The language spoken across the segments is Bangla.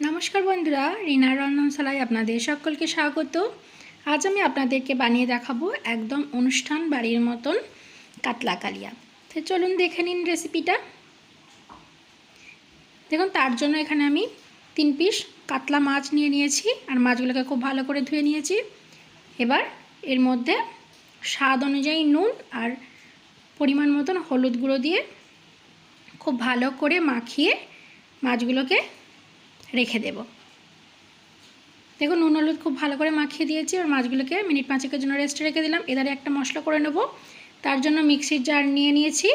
नमस्कार बंधुरा रीनार रन्धनशालाय आपनादेर सकलके स्वागत। आज आमी आपनादेरके बानिये देखाबो एकदम अनुष्ठान बाड़ीर मतन कातला कालिया। तो चलुन देखे निन रेसिपिटा। देखुन तार जोन्नो एखाने आमी 3 पिस कातला माछ निये नियेछि आर माछगुलोके खूब भालो करे धुए नियेछि। एबार एर मध्य स्वाद अनुयायी नुन और परिमाण मतन हलुद गुड़ो दिए खूब भालो करे माखिए माछगुलोके रेखे देव। देखो नुन हलुद खूब भालो करे माखिए दिएछि और माछगुलोके मिनिट 5 जोन्नो रेस्टे रेखे दिलाम। एबारे एकटा मशला करे नेब। तार जोन्नो मिक्सिर जार निये नियेछि।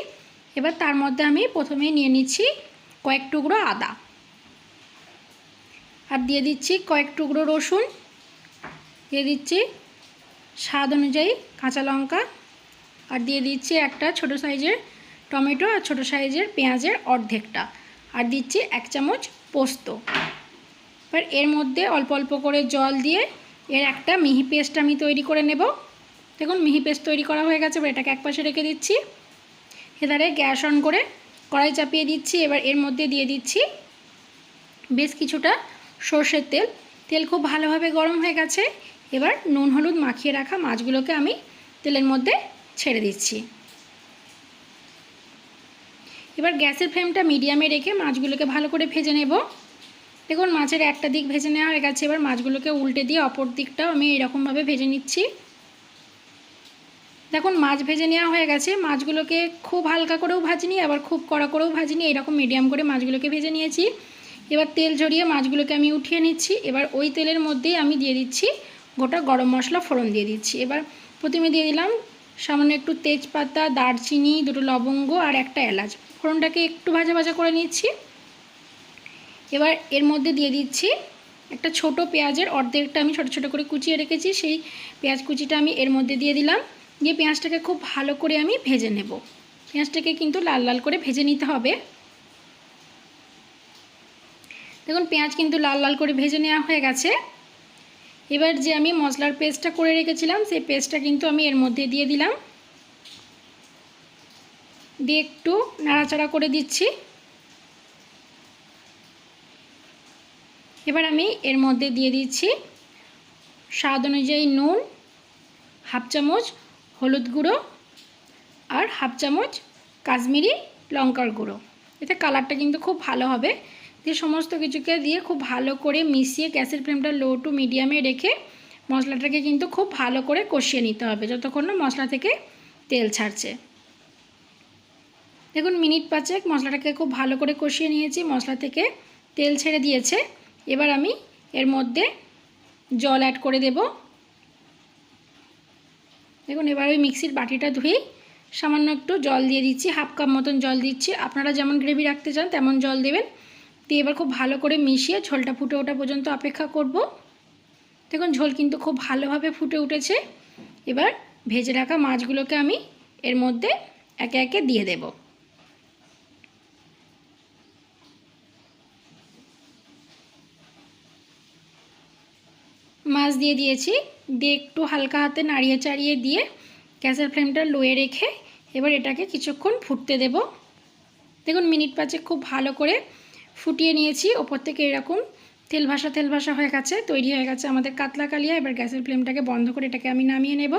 एबार तार मध्य आमी प्रथमेई निये निচ্ছি कयेक टुकरो आदा और दिए दिচ্ছি कयेक टुकरो रसुन, दिए दिচ্ছি स्वाद अनुयायी काँचा लंका और दिए दिচ্ছি একটা ছোট সাইজের টমেটো और ছোট সাইজের পেঁয়াজের অর্ধেকটা और দিচ্ছি 1 চামচ পোস্ত। पर एर मध्य अल्प अल्प करे जल दिए एर एक मिहि पेस्ट आमी तैरी करे नेब। देखुन मिहि पेस्ट तैरी करा हये गेछे। एबार एटाके एकपाशे रेखे दिচ্ছি। एबारे ग्यास अन करे कड़ाई चापिए दिচ্ছি। एबार एर मध्य दिए दिচ্ছি बेश किछुटा सर्षेर तेल। तेल खूब भालोभाबे गरम हये गेछे। एबार नुन हलुद माखिए राखा माछगुलोके आमी तेलेर मध्य छेड़े दिচ্ছি। एबार ग्यासेर फ्लेमटा मिडियामे रेखे माछगुलोके भालो करे भेजे नेब। देखुन माछेर एकटा दिक भेजे नेওয়া হয়ে গেছে। এবার মাছগুলোকে উল্টে দিয়ে অপর দিকটাও আমি এরকম ভাবে ভেজে নিচ্ছি। দেখুন মাছ ভেজে নেওয়া হয়ে গেছে। মাছগুলোকে খুব হালকা করেও ভাজিনি আবার খুব কড়া করেও ভাজিনি, এরকম মিডিয়াম করে মাছগুলোকে ভেজে নিয়েছি। এবার তেল ঝরিয়ে মাছগুলোকে আমি উঠিয়ে নিচ্ছি। এবার ওই তেলের মধ্যেই আমি দিয়ে দিচ্ছি গোটা গরম মশলা ফোড়ন দিয়ে দিচ্ছি। এবার প্রথমে দিয়ে দিলাম সামান্য একটু তেজপাতা, দারচিনি, দুটো লবঙ্গ আর একটা এলাচ। ফোড়নটাকে একটু ভাজা ভাজা করে নিচ্ছি। এবার এর মধ্যে দিয়ে দিচ্ছি একটা ছোট পেঁয়াজের অর্ধেকটা আমি ছোট ছোট করে কুচিয়ে রেখেছি, সেই পেঁয়াজ কুচিটা আমি এর মধ্যে দিয়ে দিলাম। দিয়ে পেঁয়াজটাকে খুব ভালো করে আমি ভেজে নেব। পেঁয়াজটাকে কিন্তু লাল লাল করে ভেজে নিতে হবে। দেখুন পেঁয়াজ কিন্তু লাল লাল করে ভেজে নেওয়া হয়ে গেছে। এবার যে আমি মশলার পেস্টটা করে রেখেছিলাম সেই পেস্টটা কিন্তু আমি এর মধ্যে দিয়ে দিলাম। দিয়ে একটু নাড়াচাড়া করে দিচ্ছি। এবার আমি এর মধ্যে দিয়ে দিচ্ছি স্বাদ অনুযায়ী নুন, হাফ চামচ হলুদ গুঁড়ো আর হাফ চামচ কাশ্মীরি লঙ্কার গুঁড়ো। এতে কালারটা কিন্তু খুব ভালো হবে। দিয়ে সমস্ত কিছুকে দিয়ে খুব ভালো করে মিশিয়ে গ্যাসের ফ্লেমটা লো টু মিডিয়ামে রেখে মশলাটাকে কিন্তু খুব ভালো করে কষিয়ে নিতে হবে যতক্ষণ না মশলা থেকে তেল ছাড়ছে। দেখুন মিনিট 5 মশলাটাকে খুব ভালো করে কষিয়ে নিয়েছি, মশলা থেকে তেল ছেড়ে দিয়েছে। এবার আমি এর মধ্যে জল অ্যাড করে দেব। দেখুন এবার ওই মিক্সির বাটিটা ধুয়ে সামান্য একটু জল দিয়ে দিচ্ছি, হাফ কাপ মতন জল দিচ্ছি। আপনারা যেমন গ্রেভি রাখতে চান তেমন জল দেবেন। দিয়ে এবার খুব ভালো করে মিশিয়ে ঝোলটা ফুটে ওঠা পর্যন্ত অপেক্ষা করব। দেখুন ঝোল কিন্তু খুব ভালোভাবে ফুটে উঠেছে। এবার ভেজে রাখা মাছগুলোকে আমি এর মধ্যে একে একে দিয়ে দেব। মাছ দিয়ে দিয়েছি। দিয়ে একটু হালকা হাতে নাড়িয়ে চাড়িয়ে দিয়ে গ্যাসের ফ্লেমটা লোয়ে রেখে এবার এটাকে কিছুক্ষণ ফুটতে দেব। দেখুন মিনিট 5 খুব ভালো করে ফুটিয়ে নিয়েছি। ওপর থেকে এরকম তেল ভাসা হয়ে গেছে, তৈরি হয়ে গেছে আমাদের কাতলা কালিয়া। এবার গ্যাসের ফ্লেমটাকে বন্ধ করে এটাকে আমি নামিয়ে নেব।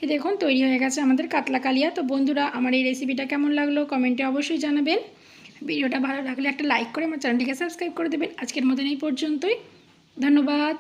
এই দেখুন তৈরি হয়ে গেছে আমাদের কাতলা কালিয়া। তো বন্ধুরা আমার এই রেসিপিটা কেমন লাগলো কমেন্টে অবশ্যই জানাবেন। ভিডিওটা ভালো লাগলে একটা লাইক করে আমার চ্যানেলটিকে সাবস্ক্রাইব করে দেবেন। আজকের মতন এই পর্যন্তই। ধন্যবাদ।